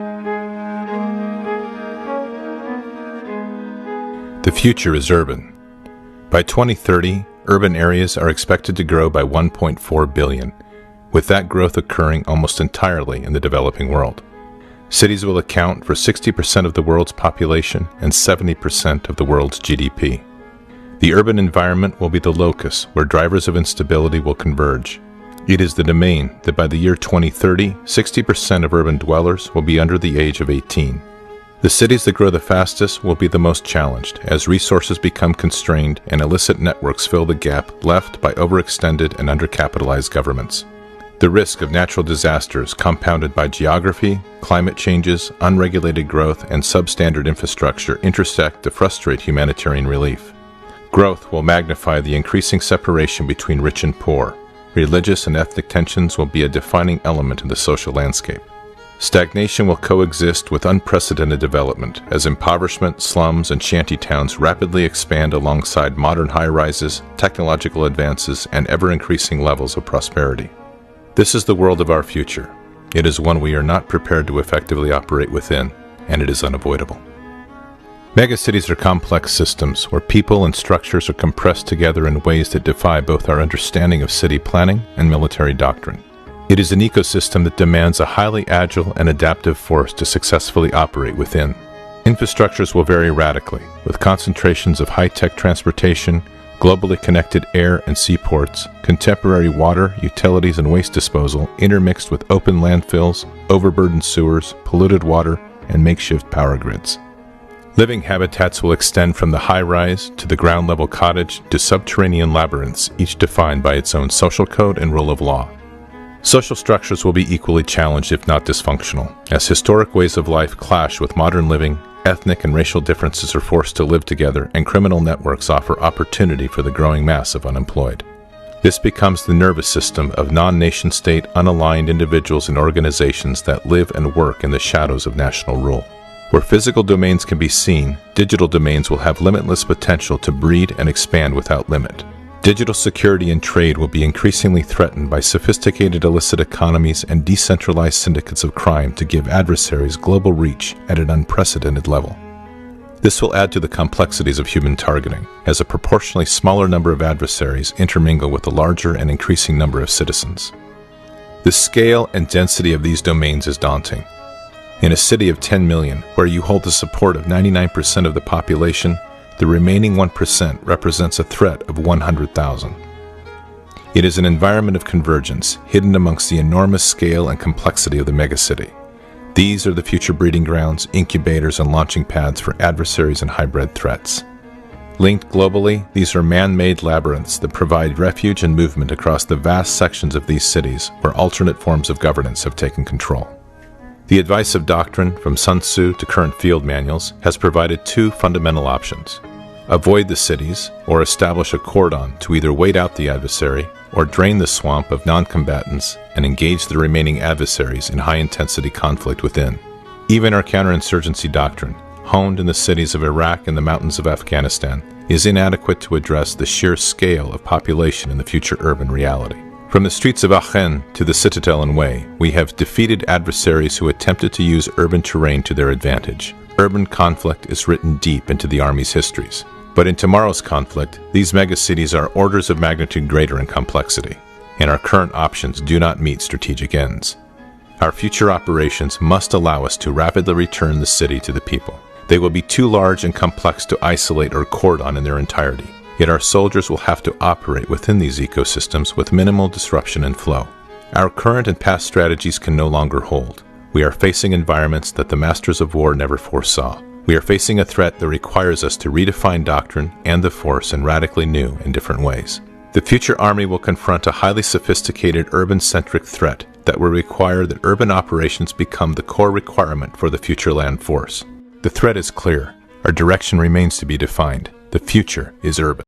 The future is urban. By 2030, urban areas are expected to grow by 1.4 billion, with that growth occurring almost entirely in the developing world. Cities will account for 60% of the world's population and 70% of the world's GDP. The urban environment will be the locus where drivers of instability will converge. It is the domain that by the year 2030, 60% of urban dwellers will be under the age of 18. The cities that grow the fastest will be the most challenged as resources become constrained and illicit networks fill the gap left by overextended and undercapitalized governments. The risk of natural disasters compounded by geography, climate changes, unregulated growth, and substandard infrastructure intersect to frustrate humanitarian relief. Growth will magnify the increasing separation between rich and poor. Religious and ethnic tensions will be a defining element in the social landscape. Stagnation will coexist with unprecedented development as impoverishment, slums, and shantytowns rapidly expand alongside modern high-rises, technological advances, and ever-increasing levels of prosperity. This is the world of our future. It is one we are not prepared to effectively operate within, and it is unavoidable. Megacities are complex systems where people and structures are compressed together in ways that defy both our understanding of city planning and military doctrine. It is an ecosystem that demands a highly agile and adaptive force to successfully operate within. Infrastructures will vary radically, with concentrations of high-tech transportation, globally connected air and seaports, contemporary water, utilities, and waste disposal intermixed with open landfills, overburdened sewers, polluted water, and makeshift power grids. Living habitats will extend from the high-rise to the ground-level cottage to subterranean labyrinths, each defined by its own social code and rule of law. Social structures will be equally challenged if not dysfunctional, as historic ways of life clash with modern living, ethnic and racial differences are forced to live together, and criminal networks offer opportunity for the growing mass of unemployed. This becomes the nervous system of non-nation-state, unaligned individuals and organizations that live and work in the shadows of national rule. Where physical domains can be seen, digital domains will have limitless potential to breed and expand without limit. Digital security and trade will be increasingly threatened by sophisticated illicit economies and decentralized syndicates of crime to give adversaries global reach at an unprecedented level. This will add to the complexities of human targeting, as a proportionally smaller number of adversaries intermingle with a larger and increasing number of citizens. The scale and density of these domains is daunting. In a city of 10 million, where you hold the support of 99% of the population, the remaining 1% represents a threat of 100,000. It is an environment of convergence, hidden amongst the enormous scale and complexity of the megacity. These are the future breeding grounds, incubators, and launching pads for adversaries and hybrid threats. Linked globally, these are man-made labyrinths that provide refuge and movement across the vast sections of these cities where alternate forms of governance have taken control. The advice of doctrine, from Sun Tzu to current field manuals, has provided two fundamental options. Avoid the cities, or establish a cordon to either wait out the adversary, or drain the swamp of non-combatants and engage the remaining adversaries in high-intensity conflict within. Even our counterinsurgency doctrine, honed in the cities of Iraq and the mountains of Afghanistan, is inadequate to address the sheer scale of population in the future urban reality. From the streets of Aachen to the Citadel and Way, we have defeated adversaries who attempted to use urban terrain to their advantage. Urban conflict is written deep into the Army's histories. But in tomorrow's conflict, these megacities are orders of magnitude greater in complexity, and our current options do not meet strategic ends. Our future operations must allow us to rapidly return the city to the people. They will be too large and complex to isolate or cordon in their entirety. Yet our soldiers will have to operate within these ecosystems with minimal disruption and flow. Our current and past strategies can no longer hold. We are facing environments that the masters of war never foresaw. We are facing a threat that requires us to redefine doctrine and the force in radically new and different ways. The future Army will confront a highly sophisticated urban-centric threat that will require that urban operations become the core requirement for the future land force. The threat is clear. Our direction remains to be defined. The future is urban.